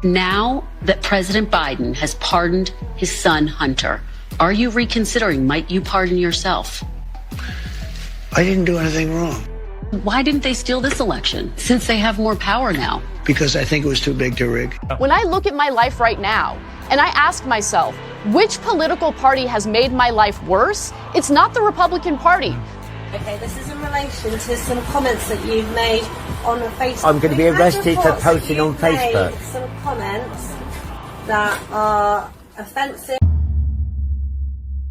Now that President Biden has pardoned his son, Hunter, are you reconsidering? Might you pardon yourself? I didn't do anything wrong. Why didn't they steal this election, since they have more power now? Because I think it was too big to rig. When I look at my life right now, and I ask myself, which political party has made my life worse? It's not the Republican Party. Okay, this is in relation to some comments that you've made on Facebook. I'm going to be arrested for posting on Facebook. Some comments that are offensive.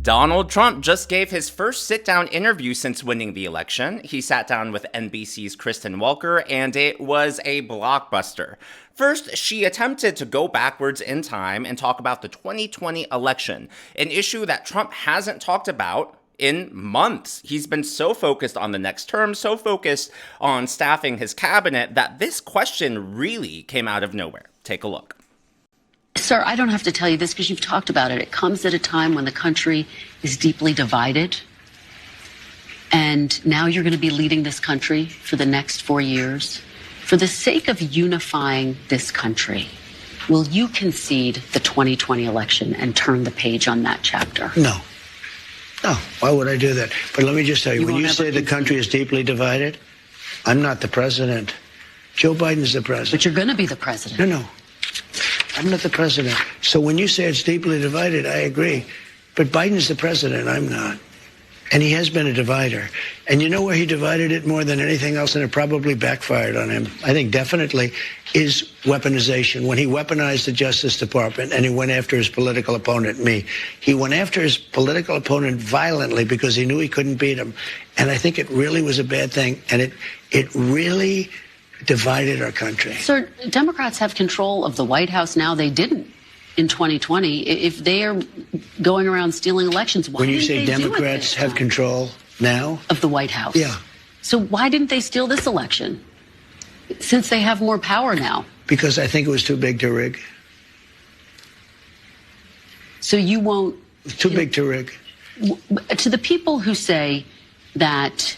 Donald Trump just gave his first sit-down interview since winning the election. He sat down with NBC's Kristen Welker, and it was a blockbuster. First, she attempted to go backwards in time and talk about the 2020 election, an issue that Trump hasn't talked about in months. He's been so focused on the next term, so focused on staffing his cabinet, that this question really came out of nowhere. Take a look. Sir, I don't have to tell you this because you've talked about it. It comes at a time when the country is deeply divided. And now you're going to be leading this country for the next 4 years. For the sake of unifying this country, will you concede the 2020 election and turn the page on that chapter? No. No, why would I do that? But let me just tell you, when you say the country is deeply divided, I'm not the president. Joe Biden's the president. But you're going to be the president. No. I'm not the president. So when you say it's deeply divided, I agree. But Biden's the president, I'm not. And he has been a divider. And you know where he divided it more than anything else, and it probably backfired on him, I think definitely, is weaponization. When he weaponized the Justice Department and he went after his political opponent, me. He went after his political opponent violently because he knew he couldn't beat him. And I think it really was a bad thing. And it really divided our country. Sir, Democrats have control of the White House now. They didn't in 2020. If they are going around stealing elections, why when you didn't say they Democrats have control now of the White House? Yeah. So why didn't they steal this election, since they have more power now? Because I think it was too big to rig. So you won't... Too big to rig. To the people who say that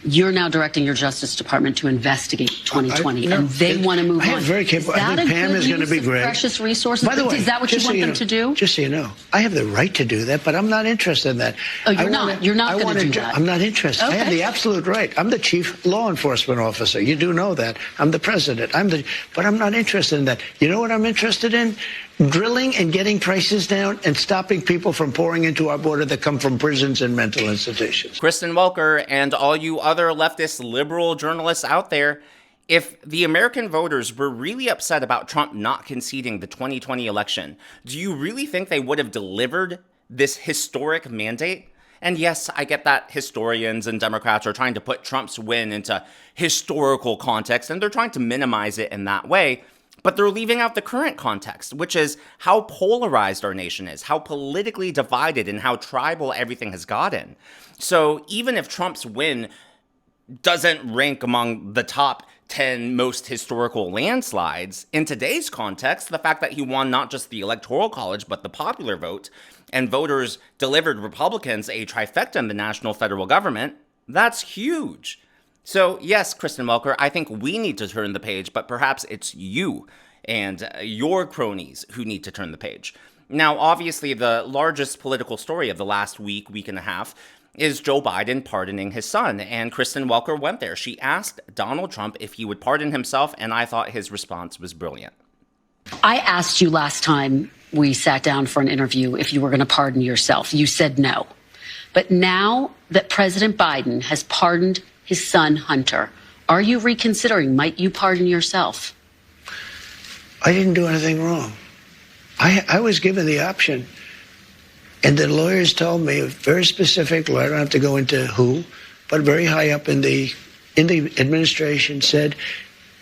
you're now directing your Justice Department to investigate 2020, and they want to move on. Very capable. I think Pam is going to be great. Precious resources. By the way, is that what you want them to do? Just so you know, I have the right to do that, but I'm not interested in that. Oh, you're not. You're not going to do that. I'm not interested. Okay. I have the absolute right. I'm the chief law enforcement officer. You do know that. I'm the president. But I'm not interested in that. You know what I'm interested in? Drilling and getting prices down and stopping people from pouring into our border that come from prisons and mental institutions. Kristen Welker and all you other leftist liberal journalists out there, if the American voters were really upset about Trump not conceding the 2020 election, do you really think they would have delivered this historic mandate? And yes, I get that historians and Democrats are trying to put Trump's win into historical context, and they're trying to minimize it in that way. But they're leaving out the current context, which is how polarized our nation is, how politically divided and how tribal everything has gotten. So even if Trump's win doesn't rank among the top 10 most historical landslides, in today's context, the fact that he won not just the Electoral College, but the popular vote, and voters delivered Republicans a trifecta in the national federal government, that's huge. So yes, Kristen Welker, I think we need to turn the page, but perhaps it's you and your cronies who need to turn the page. Now, obviously, the largest political story of the last week and a half is Joe Biden pardoning his son, and Kristen Welker went there. She asked Donald Trump if he would pardon himself, and I thought his response was brilliant. I asked you last time we sat down for an interview if you were going to pardon yourself. You said no. But now that President Biden has pardoned his son, Hunter, are you reconsidering? Might you pardon yourself? I didn't do anything wrong. I was given the option. And the lawyers told me, a very specific lawyer, I don't have to go into who, but very high up in the administration said,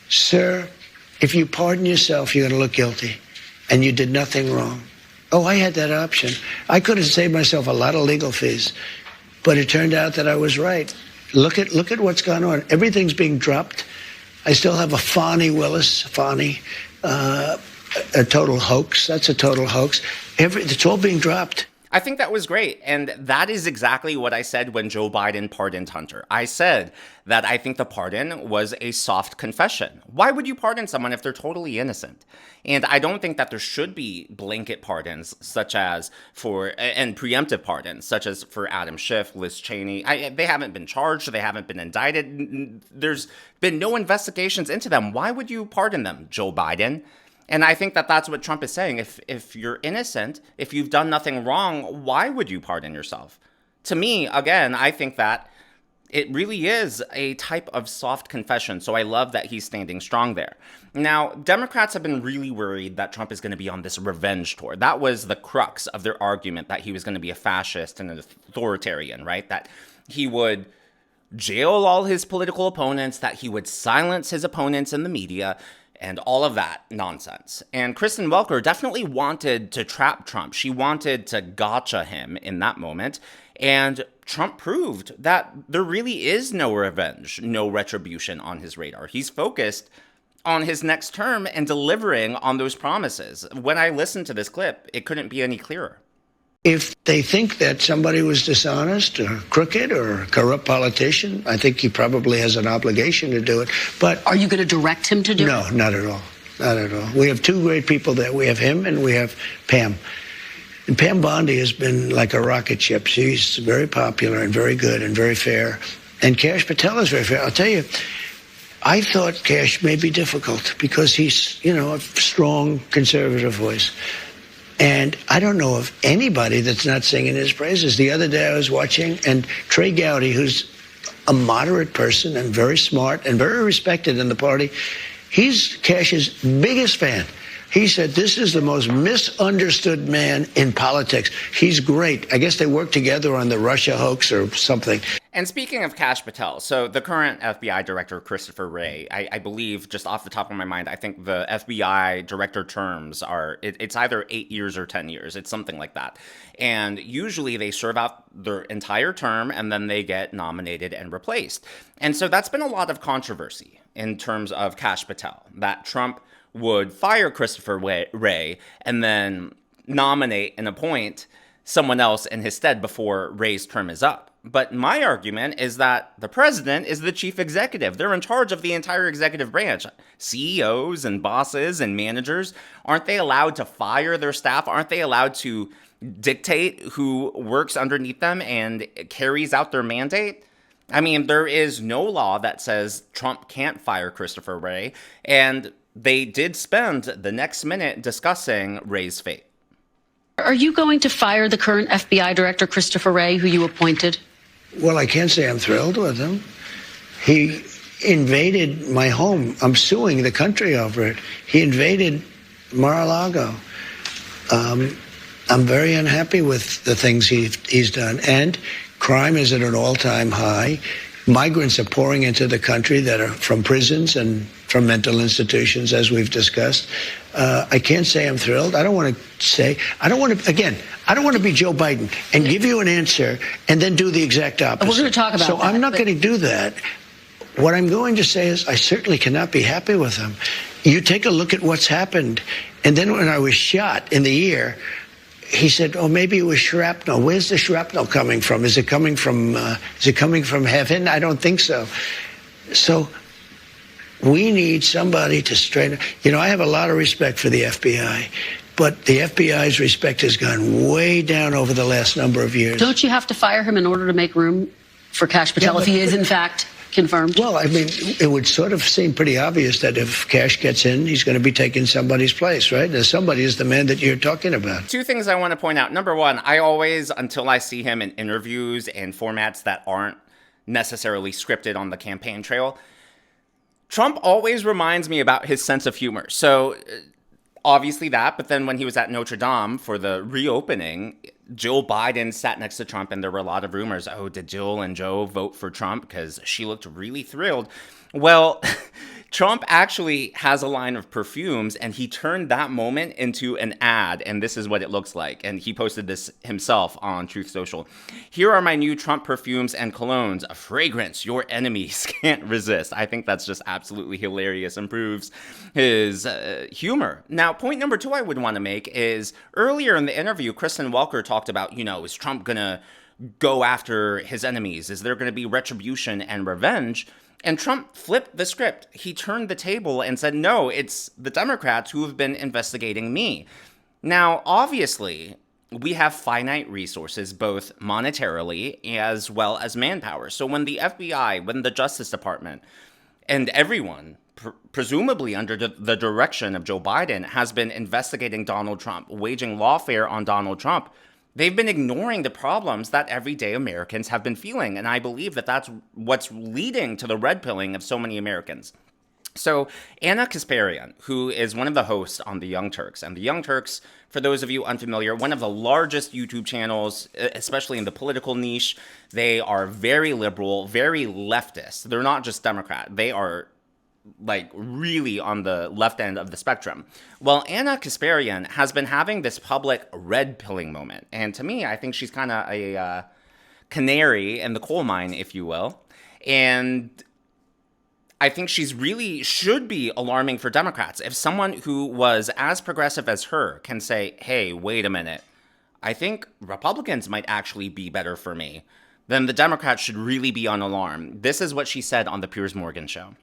sir, if you pardon yourself, you're going to look guilty. And you did nothing wrong. Oh, I had that option. I could have saved myself a lot of legal fees. But it turned out that I was right. Look at what's gone on. Everything's being dropped. I still have a Fani Willis, a total hoax. That's a total hoax. It's all being dropped. I think that was great. And that is exactly what I said when Joe Biden pardoned Hunter. I said that I think the pardon was a soft confession. Why would you pardon someone if they're totally innocent? And I don't think that there should be blanket pardons, such as and preemptive pardons, such as for Adam Schiff, Liz Cheney. They haven't been charged. They haven't been indicted. There's been no investigations into them. Why would you pardon them, Joe Biden? And I think that that's what Trump is saying. If you're innocent, if you've done nothing wrong, why would you pardon yourself? To me, again, I think that it really is a type of soft confession. So I love that he's standing strong there. Now, Democrats have been really worried that Trump is going to be on this revenge tour. That was the crux of their argument, that he was going to be a fascist and an authoritarian, right? That he would jail all his political opponents, that he would silence his opponents in the media, and all of that nonsense. And Kristen Welker definitely wanted to trap Trump. She wanted to gotcha him in that moment. And Trump proved that there really is no revenge, no retribution on his radar. He's focused on his next term and delivering on those promises. When I listened to this clip, it couldn't be any clearer. If they think that somebody was dishonest or crooked or a corrupt politician, I think he probably has an obligation to do it. But are you going to direct him to do it? No, not at all. Not at all. We have two great people there. We have him and we have Pam. And Pam Bondi has been like a rocket ship. She's very popular and very good and very fair. And Kash Patel is very fair. I'll tell you, I thought Kash may be difficult because he's, a strong conservative voice. And I don't know of anybody that's not singing his praises. The other day I was watching, and Trey Gowdy, who's a moderate person and very smart and very respected in the party, he's Kash's biggest fan. He said, this is the most misunderstood man in politics. He's great. I guess they worked together on the Russia hoax or something. And speaking of Kash Patel, so the current FBI director, Christopher Wray, I believe, just off the top of my mind, I think the FBI director terms it's either 8 years or 10 years. It's something like that. And usually they serve out their entire term and then they get nominated and replaced. And so that's been a lot of controversy in terms of Kash Patel, that Trump would fire Christopher Wray and then nominate and appoint someone else in his stead before Wray's term is up. But my argument is that the president is the chief executive. They're in charge of the entire executive branch. CEOs and bosses and managers, aren't they allowed to fire their staff? Aren't they allowed to dictate who works underneath them and carries out their mandate? I mean, there is no law that says Trump can't fire Christopher Wray, and they did spend the next minute discussing Wray's fate. Are you going to fire the current FBI director, Christopher Wray, who you appointed? Well, I can't say I'm thrilled with him. He invaded my home. I'm suing the country over it. He invaded Mar-a-Lago. I'm very unhappy with the things he's done. And crime is at an all-time high. Migrants are pouring into the country that are from prisons and from mental institutions, as we've discussed. I can't say I'm thrilled. I don't want to be Joe Biden and give you an answer and then do the exact opposite. We're going to talk about So that, I'm not going to do that. What I'm going to say is I certainly cannot be happy with him. You take a look at what's happened. And then when I was shot in the ear, he said, oh, maybe it was shrapnel. Where's the shrapnel coming from? Is it coming from heaven? I don't think so. So we need somebody to straighten. I have a lot of respect for the FBI, but the FBI's respect has gone way down over the last number of years. Don't you have to fire him in order to make room for Kash Patel if he is, in fact, confirmed? Well, I mean, it would sort of seem pretty obvious that if Kash gets in, he's going to be taking somebody's place, right? And somebody is the man that you're talking about. Two things I want to point out. Number one, I always, until I see him in interviews and formats that aren't necessarily scripted on the campaign trail, Trump always reminds me about his sense of humor. So obviously that, but then when he was at Notre Dame for the reopening, Jill Biden sat next to Trump and there were a lot of rumors. Oh, did Jill and Joe vote for Trump? Because she looked really thrilled. Well, Trump actually has a line of perfumes, and he turned that moment into an ad, and this is what it looks like. And he posted this himself on Truth Social. Here are my new Trump perfumes and colognes, a fragrance your enemies can't resist. I think that's just absolutely hilarious and proves his humor. Now, point number 2 I would want to make is earlier in the interview, Kristen Welker talked about, is Trump going to go after his enemies? Is there going to be retribution and revenge? And Trump flipped the script. He turned the table and said, no, it's the Democrats who have been investigating me. Now, obviously, we have finite resources, both monetarily as well as manpower. So when the FBI, when the Justice Department, and everyone, presumably under the direction of Joe Biden, has been investigating Donald Trump, waging lawfare on Donald Trump, they've been ignoring the problems that everyday Americans have been feeling. And I believe that that's what's leading to the red pilling of so many Americans. So Ana Kasparian, who is one of the hosts on The Young Turks, and The Young Turks, for those of you unfamiliar, one of the largest YouTube channels, especially in the political niche. They are very liberal, very leftist. They're not just Democrat. They are really on the left end of the spectrum. Well, Ana Kasparian has been having this public red pilling moment. And to me, I think she's kind of a canary in the coal mine, if you will. And I think she's really should be alarming for Democrats. If someone who was as progressive as her can say, hey, wait a minute, I think Republicans might actually be better for me, then the Democrats should really be on alarm. This is what she said on the Piers Morgan show.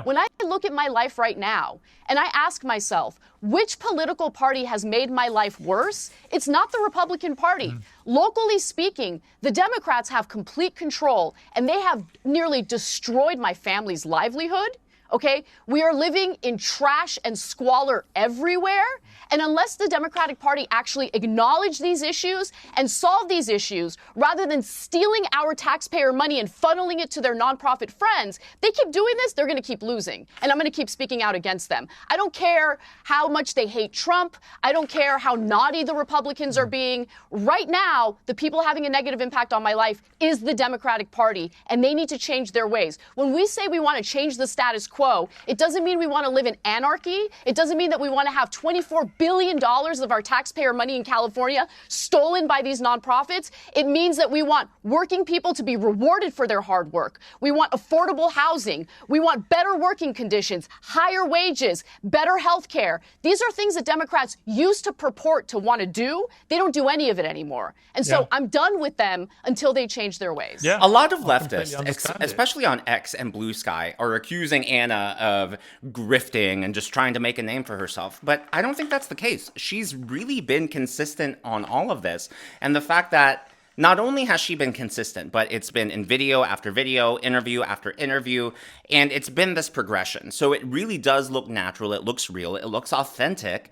When I look at my life right now and I ask myself, which political party has made my life worse? It's not the Republican Party. Locally speaking, the Democrats have complete control and they have nearly destroyed my family's livelihood. Okay, we are living in trash and squalor everywhere. And unless the Democratic Party actually acknowledge these issues and solve these issues, rather than stealing our taxpayer money and funneling it to their nonprofit friends, they keep doing this, they're going to keep losing. And I'm going to keep speaking out against them. I don't care how much they hate Trump. I don't care how naughty the Republicans are being. Right now, the people having a negative impact on my life is the Democratic Party, and they need to change their ways. When we say we want to change the status quo, it doesn't mean we want to live in anarchy. It doesn't mean that we want to have $24 billion of our taxpayer money in California stolen by these nonprofits. It means that we want working people to be rewarded for their hard work. We want affordable housing. We want better working conditions, higher wages, better health care. These are things that Democrats used to purport to want to do. They don't do any of it anymore. And so I'm done with them until they change their ways. Yeah. A lot of leftists, especially on X and Blue Sky, are accusing Ana of grifting and just trying to make a name for herself. But I don't think that's the case. She's really been consistent on all of this. And the fact that not only has she been consistent, but it's been in video after video, interview after interview, and it's been this progression. So it really does look natural. It looks real. It looks authentic.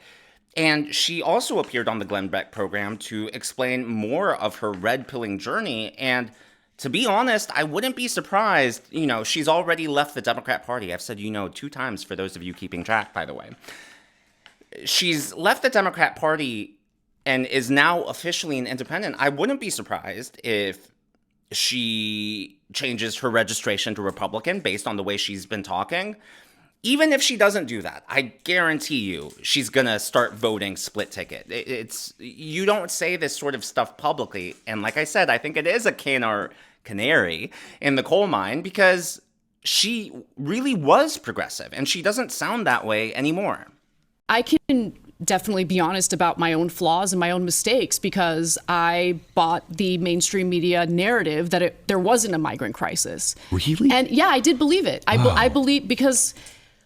And she also appeared on the Glenn Beck program to explain more of her red-pilling journey. And to be honest, I wouldn't be surprised. She's already left the Democrat Party. I've said 2 times for those of you keeping track, by the way. She's left the Democrat Party and is now officially an independent. I wouldn't be surprised if she changes her registration to Republican based on the way she's been talking. Even if she doesn't do that, I guarantee you she's going to start voting split ticket. You don't say this sort of stuff publicly. And like I said, I think it is a canary in the coal mine because she really was progressive and she doesn't sound that way anymore. I can definitely be honest about my own flaws and my own mistakes because I bought the mainstream media narrative that there wasn't a migrant crisis. Really? And yeah, I did believe it. I believe because,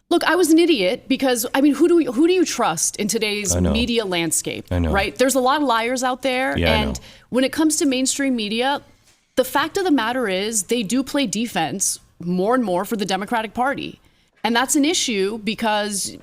look, I was an idiot because, who do you trust in today's media landscape? I know. Right? There's a lot of liars out there. Yeah, and when it comes to mainstream media, the fact of the matter is they do play defense more and more for the Democratic Party. And that's an issue because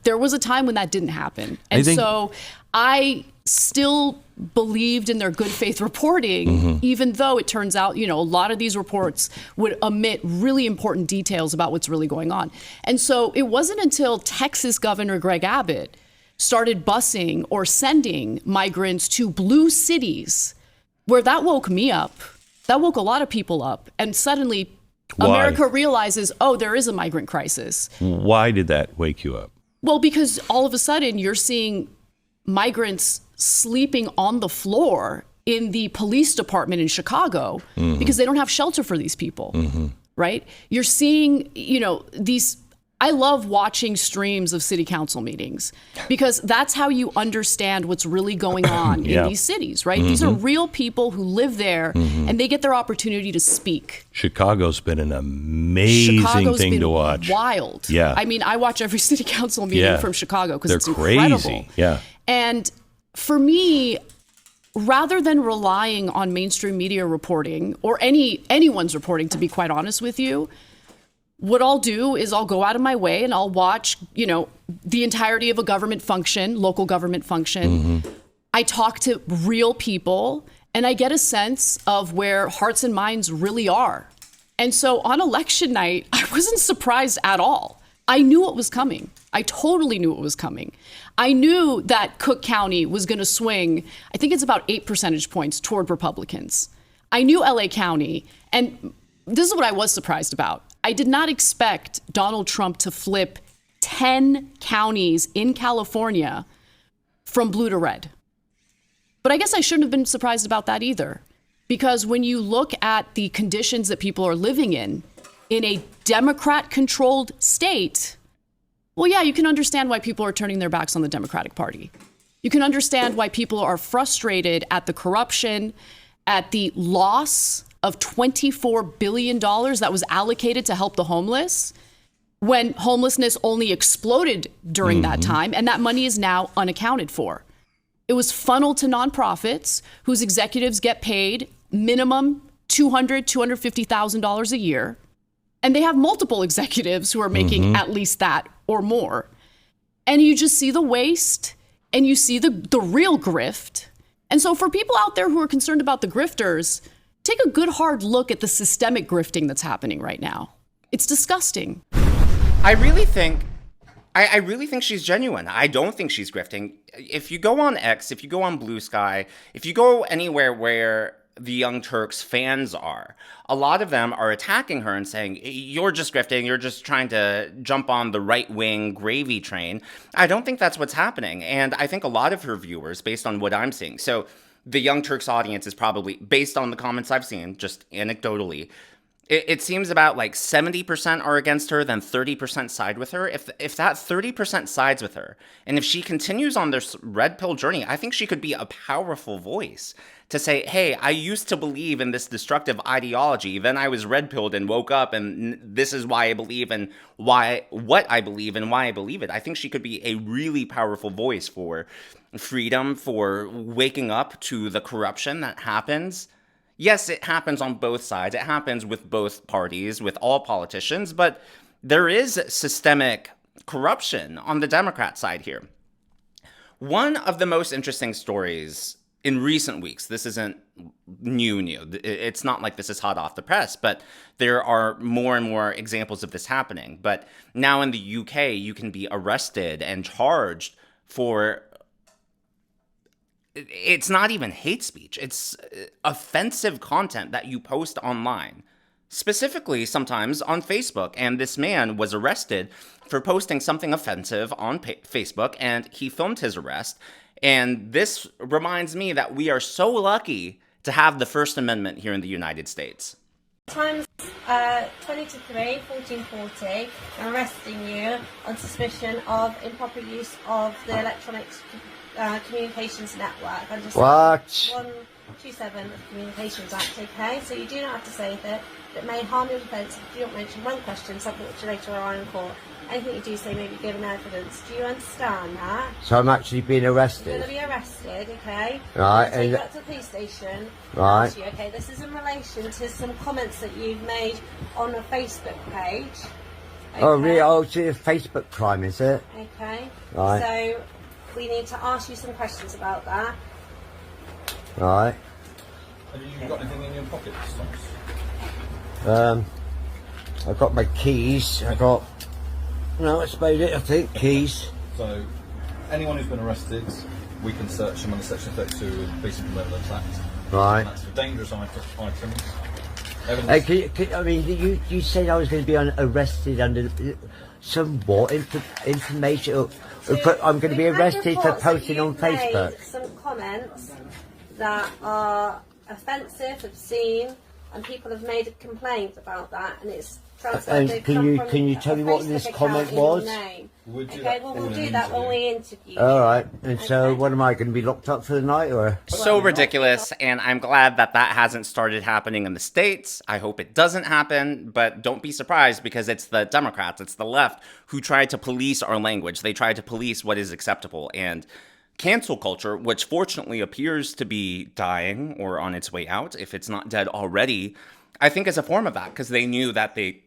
there was a time when that didn't happen. And so I still believed in their good faith reporting, even though it turns out, a lot of these reports would omit really important details about what's really going on. And so it wasn't until Texas Governor Greg Abbott started busing or sending migrants to blue cities where that woke me up. That woke a lot of people up. And suddenly Why? America realizes, oh, there is a migrant crisis. Why did that wake you up? Well, because all of a sudden you're seeing migrants sleeping on the floor in the police department in Chicago because they don't have shelter for these people, right? You're seeing, these. I love watching streams of city council meetings because that's how you understand what's really going on in these cities, right? These are real people who live there and they get their opportunity to speak. Chicago's been an amazing thing to watch. Wild. Yeah. I mean, I watch every city council meeting from Chicago because it's crazy. Incredible. Yeah. And for me, rather than relying on mainstream media reporting or anyone's reporting, to be quite honest with you, what I'll do is I'll go out of my way and I'll watch, the entirety of a government function, local government function. I talk to real people and I get a sense of where hearts and minds really are. And so on election night, I wasn't surprised at all. I knew it was coming. I totally knew it was coming. I knew that Cook County was going to swing, I think it's about 8 percentage points toward Republicans. I knew LA County, and this is what I was surprised about. I did not expect Donald Trump to flip 10 counties in California from blue to red. But I guess I shouldn't have been surprised about that either, because when you look at the conditions that people are living in a Democrat-controlled state, well, yeah, you can understand why people are turning their backs on the Democratic Party. You can understand why people are frustrated at the corruption, at the loss of $24 billion that was allocated to help the homeless when homelessness only exploded during that time, and that money is now unaccounted for. It was funneled to nonprofits whose executives get paid minimum $200,000, $250,000 a year, and they have multiple executives who are making at least that or more. And you just see the waste, and you see the real grift. And so for people out there who are concerned about the grifters, take a good hard look at the systemic grifting that's happening right now. It's disgusting. I really think she's genuine. I don't think she's grifting. If you go on X, if you go on Blue Sky, if you go anywhere where the Young Turks fans are, a lot of them are attacking her and saying, you're just grifting, you're just trying to jump on the right-wing gravy train. I don't think that's what's happening. And I think a lot of her viewers, based on what I'm seeing, so the Young Turks audience is probably, based on the comments I've seen, just anecdotally, it seems about like 70% are against her, then 30% side with her. If that 30% sides with her, and if she continues on this red pill journey, I think she could be a powerful voice to say, hey, I used to believe in this destructive ideology, then I was red pilled and woke up, and this is why I believe and what I believe and why I believe it. I think she could be a really powerful voice for freedom, for waking up to the corruption that happens. Yes, it happens on both sides. It happens with both parties, with all politicians, but there is systemic corruption on the Democrat side here. One of the most interesting stories in recent weeks, this isn't new. It's not like this is hot off the press, but there are more and more examples of this happening. But now in the UK, you can be arrested and charged for, it's not even hate speech. It's offensive content that you post online, specifically sometimes on Facebook. And this man was arrested for posting something offensive on Facebook, and he filmed his arrest. And this reminds me that we are so lucky to have the First Amendment here in the United States. Times 20 to 3, 1440, I'm arresting you on suspicion of improper use of the electronic communications network. Under Section 127 of the Communications Act, okay? So you do not have to say that it may harm your defence if you don't mention one question, something which you later are in court. Anything you do say may be given evidence. Do you understand that? So I'm actually being arrested? You're going to be arrested, okay? Right. So you go to the police station. Right. Ask you, okay, this is in relation to some comments that you've made on a Facebook page. Okay? Oh, really? Oh, it's a Facebook crime, is it? Okay. Right. So we need to ask you some questions about that. Right. Have you got anything in your pockets, Thomas? I've got my keys. No, that's about it, I think. Keys. So, anyone who's been arrested, we can search them under Section 32 of the Basic Criminal Act. Right. And that's for dangerous items, I mean, you said I was going to be arrested under some what information? I'm going to be arrested for posting on Facebook. Made some comments that are offensive, obscene, and people have made a complaint about that, and it's can you tell me what this comment was? Okay, well, we'll do that when we interview. All right, and so what am I going to be locked up for the night, or? So ridiculous, and I'm glad that hasn't started happening in the States. I hope it doesn't happen, but don't be surprised because it's the Democrats, it's the left who try to police our language. They try to police what is acceptable, and cancel culture, which fortunately appears to be dying or on its way out, if it's not dead already, I think is a form of that because they knew that they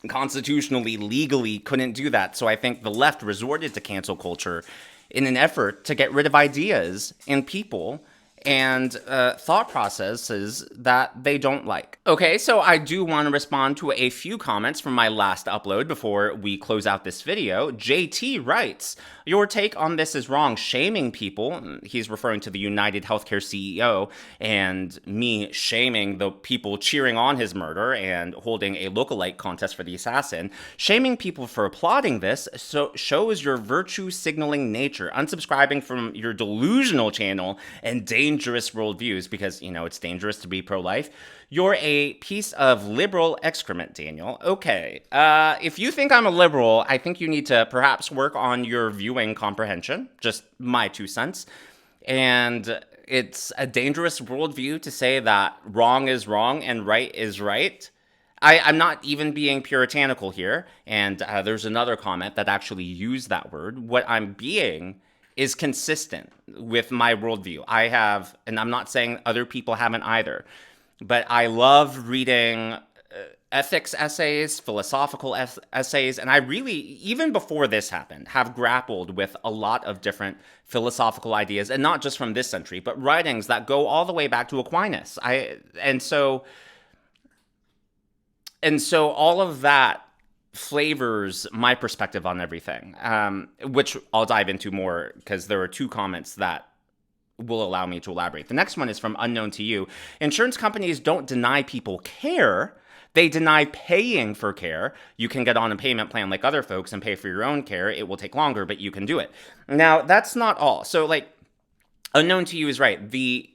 constitutionally, legally couldn't do that. So I think the left resorted to cancel culture in an effort to get rid of ideas and people and thought processes that they don't like. Okay, so I do want to respond to a few comments from my last upload before we close out this video. JT writes, your take on this is wrong, shaming people. He's referring to the United Healthcare CEO and me shaming the people cheering on his murder and holding a lookalike contest for the assassin. Shaming people for applauding this shows your virtue signaling nature. Unsubscribing from your delusional channel and dangerous worldviews, because, you know, it's dangerous to be pro-life. You're a piece of liberal excrement, Daniel. Okay, if you think I'm a liberal, I think you need to perhaps work on your viewing comprehension. Just my 2 cents. And it's a dangerous worldview to say that wrong is wrong and right is right. I'm not even being puritanical here. And there's another comment that actually used that word. What I'm being is consistent with my worldview. I have, and I'm not saying other people haven't either, but I love reading ethics essays, philosophical essays, and I really, even before this happened, have grappled with a lot of different philosophical ideas, and not just from this century, but writings that go all the way back to Aquinas. And so all of that flavors my perspective on everything, which I'll dive into more because there are 2 comments that will allow me to elaborate. The next one is from Unknown to You. Insurance companies don't deny people care. They deny paying for care. You can get on a payment plan like other folks and pay for your own care. It will take longer, but you can do it. Now, that's not all. So, like, Unknown to You is right. The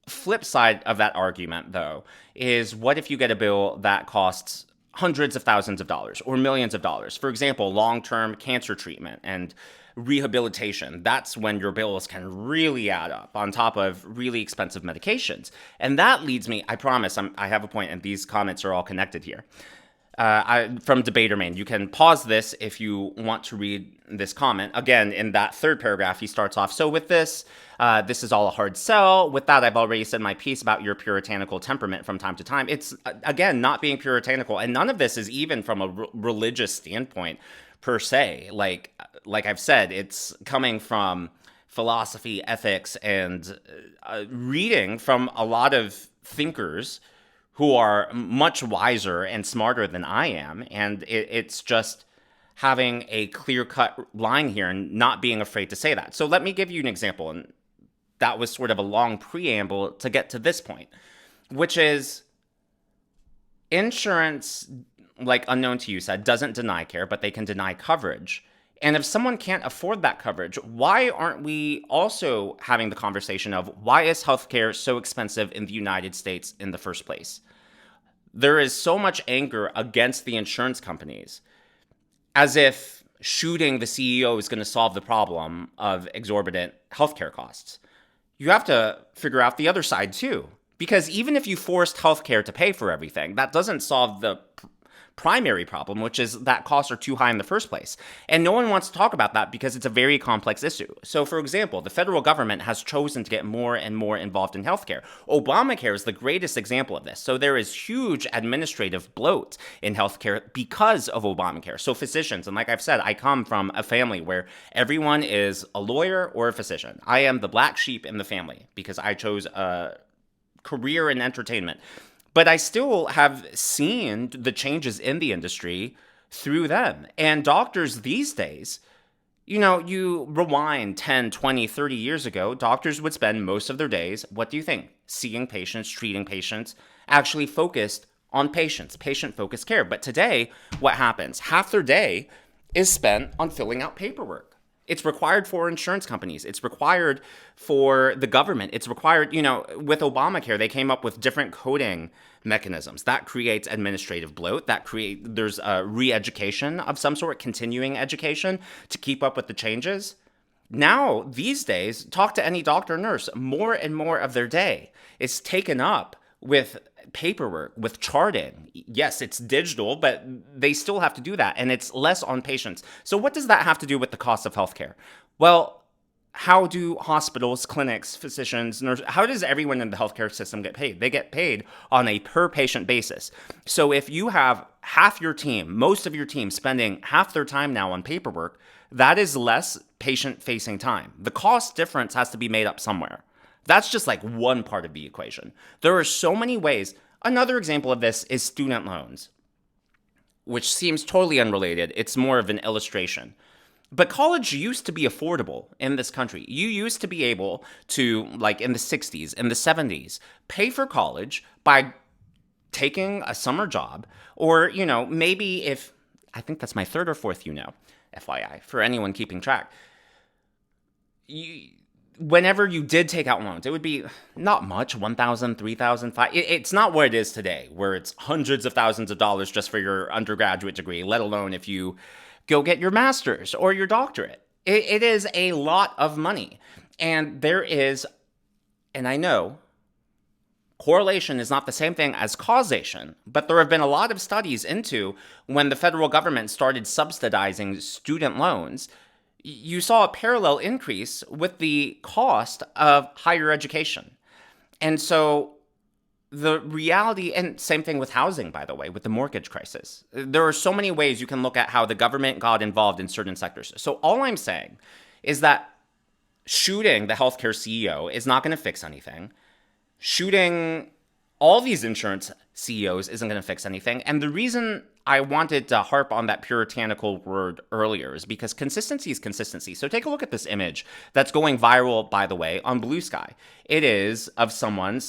flip side of that argument, though, is what if you get a bill that costs hundreds of thousands of dollars or millions of dollars? For example, long-term cancer treatment and rehabilitation. That's when your bills can really add up on top of really expensive medications. And that leads me, I promise, I have a point, and these comments are all connected here. From Debaterman. You can pause this if you want to read this comment. Again, in that 3rd paragraph, he starts off, so with this, this is all a hard sell. With that, I've already said my piece about your puritanical temperament from time to time. It's, again, not being puritanical. And none of this is even from a religious standpoint per se. Like I've said, it's coming from philosophy, ethics, and reading from a lot of thinkers who are much wiser and smarter than I am. And it's just having a clear-cut line here and not being afraid to say that. So let me give you an example. And that was sort of a long preamble to get to this point, which is insurance, like Unknown to You said, doesn't deny care, but they can deny coverage. And if someone can't afford that coverage, why aren't we also having the conversation of why is healthcare so expensive in the United States in the first place? There is so much anger against the insurance companies, as if shooting the CEO is going to solve the problem of exorbitant healthcare costs. You have to figure out the other side too, because even if you forced healthcare to pay for everything, that doesn't solve the primary problem, which is that costs are too high in the first place. And no one wants to talk about that because it's a very complex issue. So, for example, the federal government has chosen to get more and more involved in healthcare. Obamacare is the greatest example of this. So there is huge administrative bloat in healthcare because of Obamacare. So physicians, and like I've said, I come from a family where everyone is a lawyer or a physician. I am the black sheep in the family because I chose a career in entertainment. But I still have seen the changes in the industry through them. And doctors these days, you know, you rewind 10, 20, 30 years ago, doctors would spend most of their days, what do you think? Seeing patients, treating patients, actually focused on patients, patient-focused care. But today, what happens? Half their day is spent on filling out paperwork. It's required for insurance companies. It's required for the government. It's required, with Obamacare, they came up with different coding mechanisms. That creates administrative bloat. There's a re-education of some sort, continuing education to keep up with the changes. Now, these days, talk to any doctor or nurse, more and more of their day is taken up with paperwork, with charting. Yes, it's digital, but they still have to do that, and it's less on patients. So what does that have to do with the cost of healthcare? Well, how do hospitals, clinics, physicians, nurses, how does everyone in the healthcare system get paid? They get paid on a per-patient basis. So if you have half your team, most of your team spending half their time now on paperwork, that is less patient-facing time. The cost difference has to be made up somewhere. That's just like one part of the equation. There are so many ways. Another example of this is student loans, which seems totally unrelated. It's more of an illustration. But college used to be affordable in this country. You used to be able to, like in the 60s, in the 70s, pay for college by taking a summer job, or, maybe if, I think that's my third or fourth, FYI, for anyone keeping track. Whenever you did take out loans, it would be not much, $1,000, $3,000, $5,000. It's not what it is today, where it's hundreds of thousands of dollars just for your undergraduate degree, let alone if you go get your master's or your doctorate. It is a lot of money. And there is, and I know, correlation is not the same thing as causation, but there have been a lot of studies into when the federal government started subsidizing student loans, you saw a parallel increase with the cost of higher education. And so the reality, and same thing with housing, by the way, with the mortgage crisis. There are so many ways you can look at how the government got involved in certain sectors. So all I'm saying is that shooting the healthcare CEO is not going to fix anything. Shooting all these insurance CEOs isn't going to fix anything. And the reason I wanted to harp on that puritanical word earlier is because consistency is consistency. So take a look at this image that's going viral, by the way, on Blue Sky. It is of someone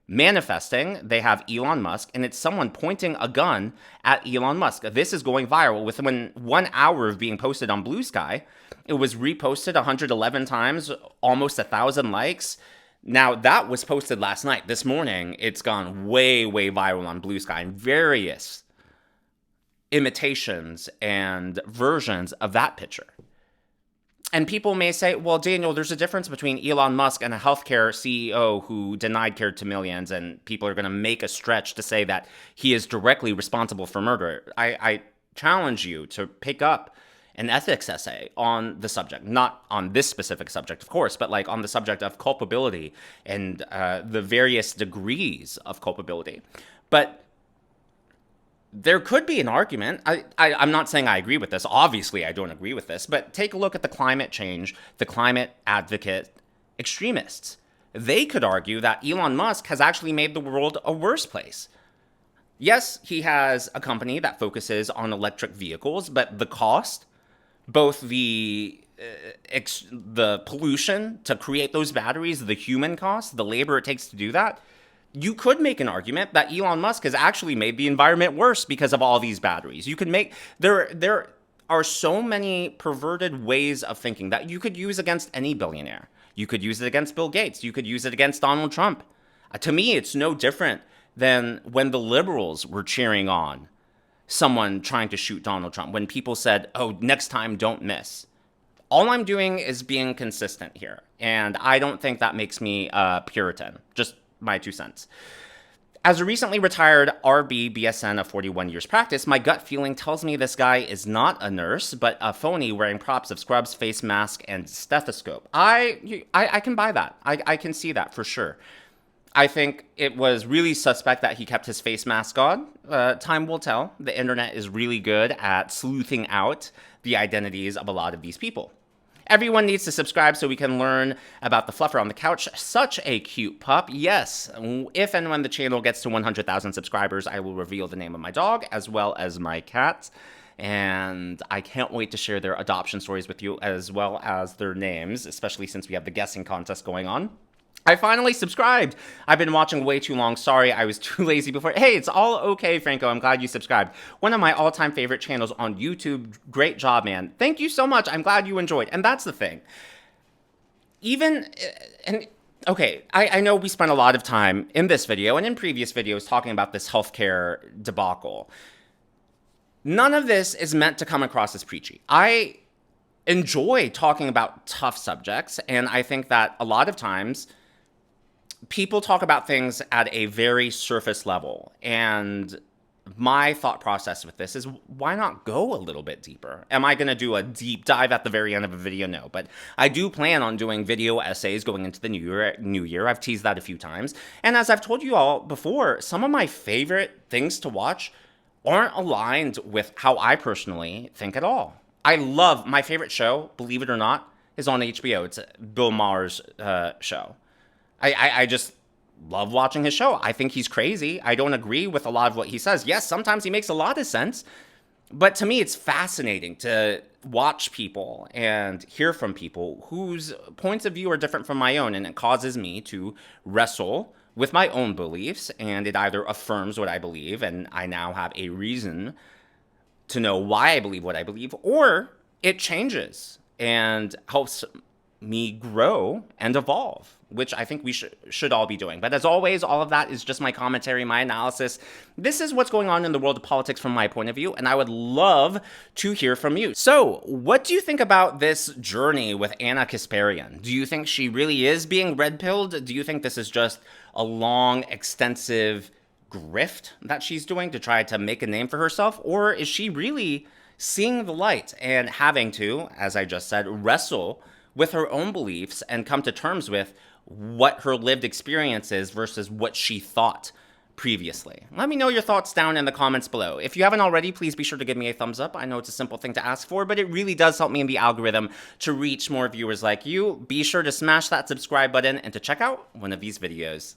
manifesting, they have Elon Musk, and it's someone pointing a gun at Elon Musk. This is going viral within 1 hour of being posted on Blue Sky. It was reposted 111 times, almost 1,000 likes. Now, that was posted last night. This morning, it's gone way, way viral on Blue Sky, and various imitations and versions of that picture. And people may say, well, Daniel, there's a difference between Elon Musk and a healthcare CEO who denied care to millions, and people are going to make a stretch to say that he is directly responsible for murder. I challenge you to pick up an ethics essay on the subject, not on this specific subject, of course, but like on the subject of culpability and the various degrees of culpability. But there could be an argument. I'm not saying I agree with this. Obviously, I don't agree with this. But take a look at the climate change, the climate advocate extremists. They could argue that Elon Musk has actually made the world a worse place. Yes, he has a company that focuses on electric vehicles, but the cost, both the pollution to create those batteries, the human cost, the labor it takes to do that, you could make an argument that Elon Musk has actually made the environment worse because of all these batteries. You could make, there are so many perverted ways of thinking that you could use against any billionaire. You could use it against Bill Gates. You could use it against Donald Trump. To me, it's no different than when the liberals were cheering on someone trying to shoot Donald Trump, when people said, oh, next time, don't miss. All I'm doing is being consistent here. And I don't think that makes me a Puritan. Just my 2 cents. As a recently retired RB BSN of 41 years practice, my gut feeling tells me this guy is not a nurse, but a phony wearing props of scrubs, face mask, and stethoscope. I can buy that. I can see that for sure. I think it was really suspect that he kept his face mask on. Time will tell. The internet is really good at sleuthing out the identities of a lot of these people. Everyone needs to subscribe so we can learn about the fluffer on the couch. Such a cute pup. Yes, if and when the channel gets to 100,000 subscribers, I will reveal the name of my dog as well as my cat. And I can't wait to share their adoption stories with you as well as their names, especially since we have the guessing contest going on. I finally subscribed. I've been watching way too long. Sorry, I was too lazy before. Hey, it's all okay, Franco. I'm glad you subscribed. One of my all-time favorite channels on YouTube. Great job, man. Thank you so much. I'm glad you enjoyed. And that's the thing. Okay, I know we spent a lot of time in this video and in previous videos talking about this healthcare debacle. None of this is meant to come across as preachy. I enjoy talking about tough subjects, and I think that a lot of times people talk about things at a very surface level, and my thought process with this is, why not go a little bit deeper? Am I going to do a deep dive at the very end of a video? No, but I do plan on doing video essays going into the new year. I've teased that a few times. And as I've told you all before, some of my favorite things to watch aren't aligned with how I personally think at all. I love, my favorite show, believe it or not, is on HBO. It's Bill Maher's show. I just love watching his show. I think he's crazy. I don't agree with a lot of what he says. Yes, sometimes he makes a lot of sense. But to me, it's fascinating to watch people and hear from people whose points of view are different from my own. And it causes me to wrestle with my own beliefs. And it either affirms what I believe, and I now have a reason to know why I believe what I believe, or it changes and helps me grow and evolve, which I think we should all be doing. But as always, all of that is just my commentary, my analysis. This is what's going on in the world of politics from my point of view, and I would love to hear from you. So, what do you think about this journey with Ana Kasparian? Do you think she really is being red-pilled? Do you think this is just a long, extensive grift that she's doing to try to make a name for herself? Or is she really seeing the light and having to, as I just said, wrestle with her own beliefs and come to terms with what her lived experience is versus what she thought previously? Let me know your thoughts down in the comments below. If you haven't already, please be sure to give me a thumbs up. I know it's a simple thing to ask for, but it really does help me in the algorithm to reach more viewers like you. Be sure to smash that subscribe button and to check out one of these videos.